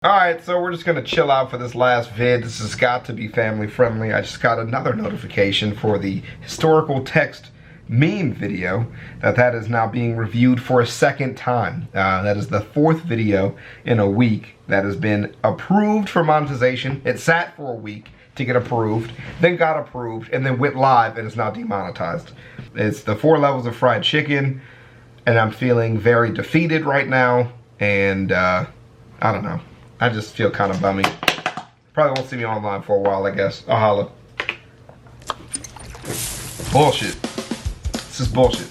Alright, so we're just gonna chill out for this last vid. This has got to be family friendly. I just got another notification for the historical text meme video that is now being reviewed for a second time. That is the fourth video in a week that has been approved for monetization. It sat for a week to get approved, then got approved, and then went live and is now demonetized. It's the 4 levels of fried chicken, and I'm feeling very defeated right now, and I don't know. I just feel kind of bummy. Probably won't see me online for a while, I guess. I'll holla. Bullshit. This is bullshit.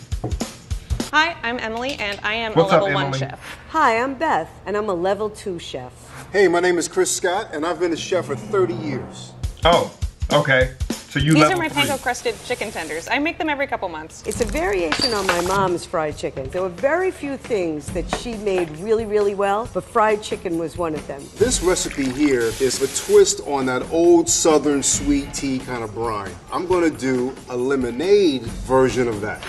Hi, I'm Emily, and I am What's a up, level 1 Emily? chef. Hi, I'm Beth, and I'm a level 2 chef. Hey, my name is Chris Scott, and I've been a chef for 30 years. Oh, okay. So you These level are my 3. panko-crusted chicken tenders. I make them every couple months. It's a variation on my mom's fried chicken. There were very few things that she made really, really well, but fried chicken was one of them. This recipe here is a twist on that old southern sweet tea kind of brine. I'm gonna do a lemonade version of that.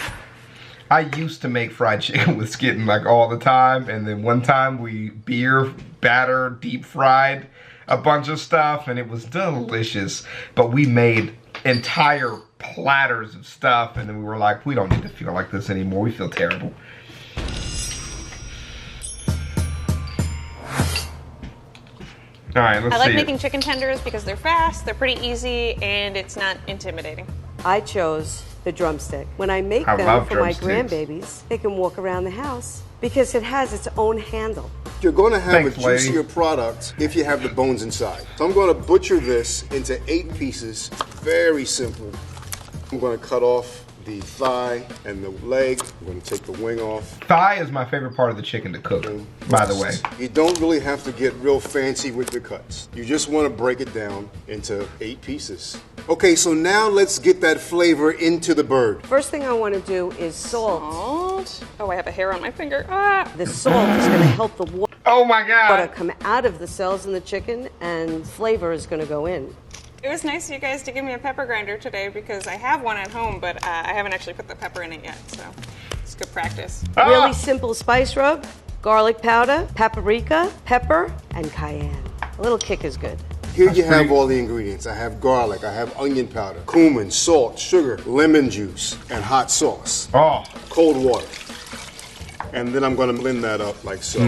I used to make fried chicken with Skittin' like all the time, and then one time we beer batter deep fried a bunch of stuff, and it was delicious. But we made entire platters of stuff, and then we were like, we don't need to feel like this anymore. We feel terrible. All right, let's see. I like it. making chicken tenders because they're fast, they're pretty easy, and it's not intimidating. I chose the drumstick. When I make I them love for my drumsticks. grandbabies, they can walk around the house because it has its own handle. You're gonna have Thanks, a lady. juicier product if you have the bones inside. So I'm gonna butcher this into 8 pieces. Very simple. I'm gonna cut off the thigh and the leg. I'm gonna take the wing off. Thigh is my favorite part of the chicken to cook, by the way. You don't really have to get real fancy with your cuts. You just want to break it down into 8 pieces. Okay, so now let's get that flavor into the bird. First thing I want to do is salt. Salt. Oh, I have a hair on my finger. Ah! The salt is going to help the water Oh my God. come out of the cells in the chicken, and flavor is going to go in. It was nice of you guys to give me a pepper grinder today because I have one at home, but I haven't actually put the pepper in it yet, so it's good practice. Really simple spice rub, garlic powder, paprika, pepper, and cayenne. A little kick is good. Here you have pretty- all the ingredients. I have garlic, I have onion powder, cumin, salt, sugar, lemon juice, and hot sauce. Oh, Cold water. And then I'm gonna blend that up like so.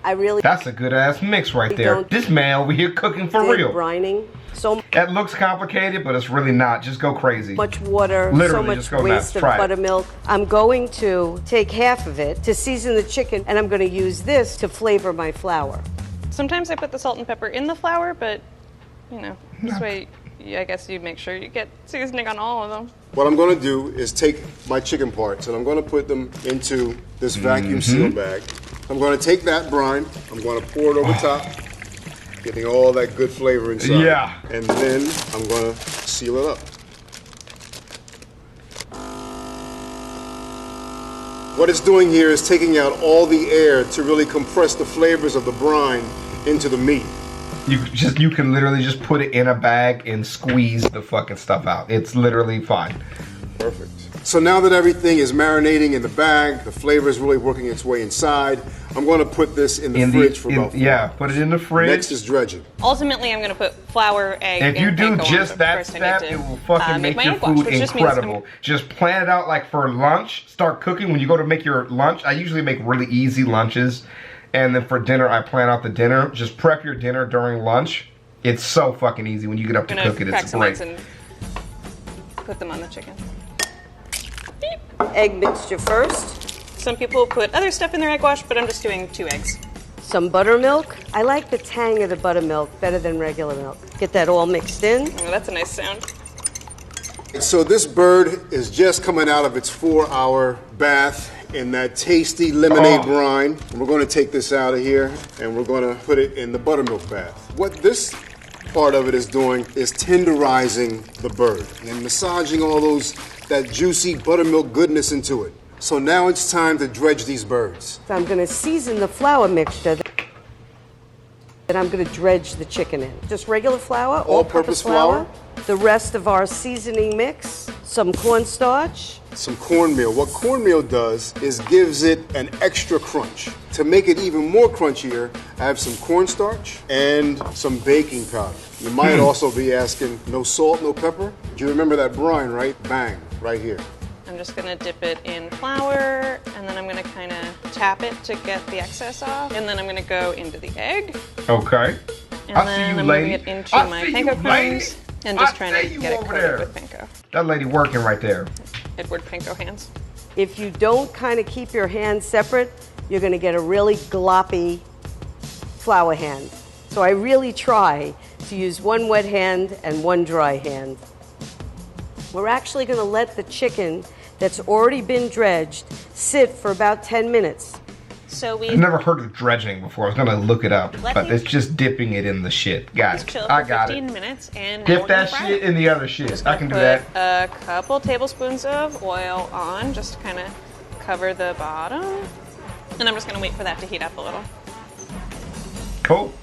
I really that's a good ass mix right there. don't This man over here cooking for dig real. brining. So That looks complicated, but it's really not. Just go crazy. much water, Literally, so much just go nuts. waste of Try it. buttermilk. I'm going to take half of it to season the chicken, and I'm going to use this to flavor my flour. Sometimes I put the salt and pepper in the flour, but, you know, this way, I guess you make sure you get seasoning on all of them. What I'm gonna do is take my chicken parts and I'm gonna put them into this vacuum seal bag. I'm gonna take that brine, I'm gonna pour it over top, getting all that good flavor inside. Yeah. And then I'm gonna seal it up. What it's doing here is taking out all the air to really compress the flavors of the brine into the meat. You can literally just put it in a bag and squeeze the fucking stuff out. It's literally fine. Perfect. So now that everything is marinating in the bag, the flavor is really working its way inside, I'm going to put this in the fridge for about 4 yeah, hours. put it in the fridge. Next is dredging. Ultimately, I'm going to put flour, egg, If you and do panko on just it. that First, I step, need to, it will fucking make my your egg wash, food which just means incredible. Just plan it out like for lunch. Start cooking when you go to make your lunch. I usually make really easy lunches. And then for dinner, I plan out the dinner. Just prep your dinner during lunch. It's so fucking easy when you get up to I'm cook going it. to crack It's some great. eggs and put them on the chicken. Egg mixture first, Some people put other stuff in their egg wash, but I'm just doing 2 eggs. some buttermilk. I like the tang of the buttermilk better than regular milk. Get that all mixed in. Oh, that's a nice sound. So this bird is just coming out of its 4-hour bath in that tasty lemonade brine. And we're going to take this out of here and we're going to put it in the buttermilk bath. What this part of it is doing is tenderizing the bird and massaging all that juicy buttermilk goodness into it. So now it's time to dredge these birds. So I'm going to season the flour mixture that I'm going to dredge the chicken in. Just regular flour, All-purpose flour. The rest of our seasoning mix, some cornstarch, Some cornmeal. What cornmeal does is gives it an extra crunch. To make it even more crunchier, I have some cornstarch and some baking powder. You might also be asking, no salt, no pepper? Do you remember that brine, right? Bang, right here. I'm just gonna dip it in flour, and then I'm gonna kind of tap it to get the excess off, and then I'm gonna go into the egg. Okay. And then I'm moving it into my panko crumbs, and just trying to get it coated with panko. That lady working right there. Edward Panko hands. If you don't kind of keep your hands separate, you're going to get a really gloppy flour hand. So I really try to use one wet hand and one dry hand. We're actually going to let the chicken that's already been dredged sit for about 10 minutes. So I've never heard of dredging before. I was gonna look it up, Let but me- it's just dipping it in the shit. Got it. chill I for got 15 it. minutes, and now Dip we're gonna that fry shit it. in the other shit. Just I gonna can do put that. a couple tablespoons of oil on, just to kind of cover the bottom. And I'm just gonna wait for that to heat up a little. Cool.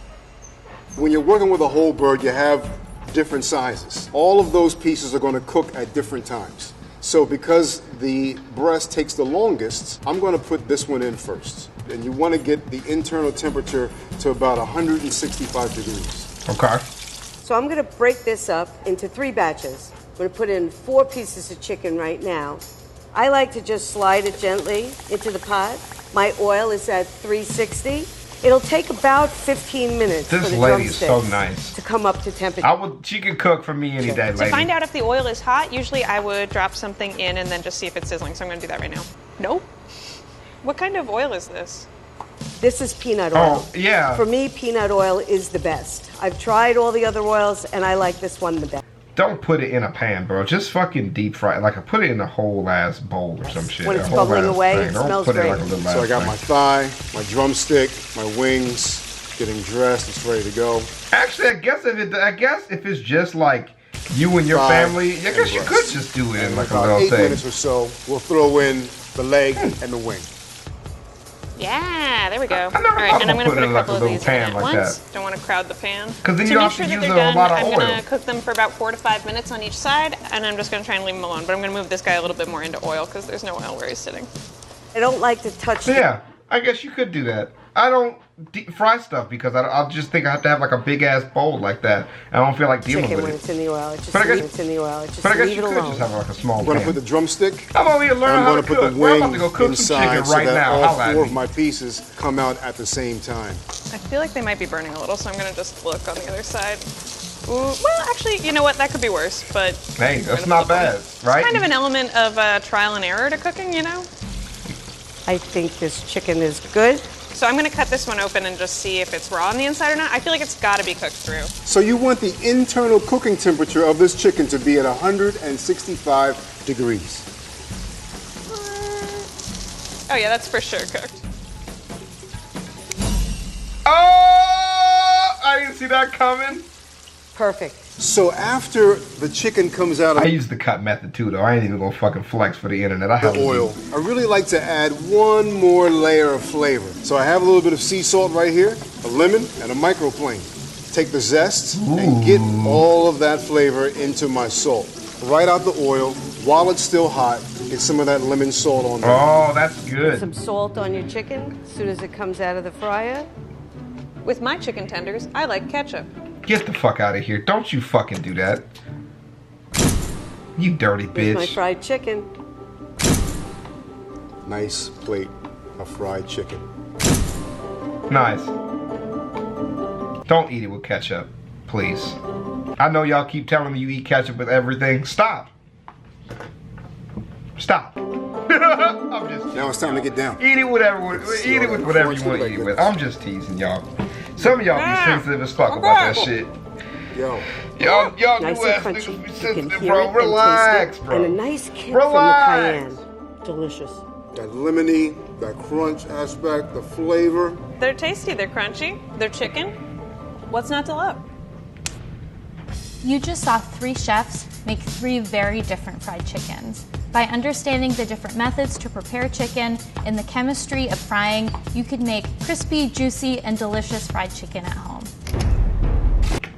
When you're working with a whole bird, you have different sizes. All of those pieces are going to cook at different times. So because the breast takes the longest, I'm going to put this one in first. And you want to get the internal temperature to about 165 degrees. Okay. So I'm going to break this up into 3 batches. I'm going to put in 4 pieces of chicken right now. I like to just slide it gently into the pot. My oil is at 360. It'll take about 15 minutes This for the lady is so drumsticks nice. to come up to temperature. She can cook for me any day, To lady. find out if the oil is hot, usually I would drop something in and then just see if it's sizzling. So I'm gonna do that right now. Nope. What kind of oil is this? This is peanut oil. Oh, yeah. For me, peanut oil is the best. I've tried all the other oils, and I like this one the best. Don't put it in a pan, bro. Just fucking deep fry it. Like, I put it in a whole ass bowl or some shit. When it's A whole bubbling ass away, thing. it Don't smells put great. It like a little So I got ass my thing. thigh, my drumstick, my wings, getting dressed. It's ready to go. Actually, I guess if it's just like you and your Thigh family, I and guess you could breast. just do it in In like a about little 8 thing. minutes or so, we'll throw in the leg and the wing. Yeah, there we go. I never All right, thought and I'm about gonna put putting a it in like couple a of little these pan in at like once. that. Don't want to crowd the pan. 'Cause then you to don't make have sure to that use they're a done, lot of I'm oil. gonna cook them for about 4 to 5 minutes on each side, and I'm just gonna try and leave them alone. But I'm gonna move this guy a little bit more into oil because there's no oil where he's sitting. I don't like to touch the Yeah, I guess you could do that. I don't deep fry stuff because I just think I have to have like a big ass bowl like that. I don't feel like dealing chicken with when it. it's in the oil. It's just But I guess- leave it in the oil. It's just But I guess leave you it could alone. just have like a small I'm going to pan. put the drumstick. I'm over here learning I'm how going to to put cook. the Well, I'm wing about to go cook some inside chicken so right that now. all Holla at 4 of me. my pieces come out at the same time. I feel like they might be burning a little, so I'm gonna just look on the other side. Ooh, well, actually, you know what? That could be worse, but Hey, I'm that's gonna not flip 'em. bad, right? Kind of an element of trial and error to cooking, you know? I think this chicken is good. So I'm gonna cut this one open and just see if it's raw on the inside or not. I feel like it's gotta be cooked through. So you want the internal cooking temperature of this chicken to be at 165 degrees. Oh yeah, that's for sure cooked. Oh, I didn't see that coming. Perfect. So after the chicken comes out of I use the cut method too, though. I ain't even gonna fucking flex for the internet. I have the oil, I really like to add one more layer of flavor. So I have a little bit of sea salt right here, a lemon, and a microplane. Take the zest and get all of that flavor into my salt. Right out the oil, while it's still hot, get some of that lemon salt on there. Oh, that's good. Some salt on your chicken as soon as it comes out of the fryer. With my chicken tenders, I like ketchup. Get the fuck out of here. Don't you fucking do that. You dirty Here's my bitch. fried chicken. Nice plate of fried chicken. Nice. Don't eat it with ketchup, please. I know y'all keep telling me you eat ketchup with everything. Stop. Stop. I'm just Now it's time to get down. eat it eat it with whatever you want to eat it with. I'm just teasing y'all. Some of y'all be sensitive as fuck about that shit. Yo, Y'all Nice new and ass crunchy. niggas be You can sensitive, hear bro. it and Relax, taste it. bro. And a nice kick Relax. from the cayenne. Delicious. that lemony, that crunch aspect, the flavor. They're tasty, they're crunchy, they're chicken. What's not to love? You just saw 3 chefs make 3 very different fried chickens. By understanding the different methods to prepare chicken and the chemistry of frying, you could make crispy, juicy, and delicious fried chicken at home.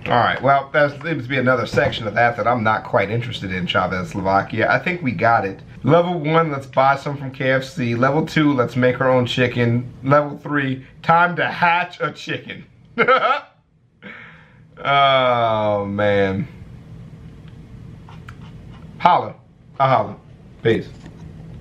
All right, well, that seems to be another section of that I'm not quite interested in, ChavezzSlovakia. I think we got it. Level 1, let's buy some from KFC. Level 2, let's make our own chicken. Level 3, time to hatch a chicken. Oh, man. Holla. I'll holla. Peace.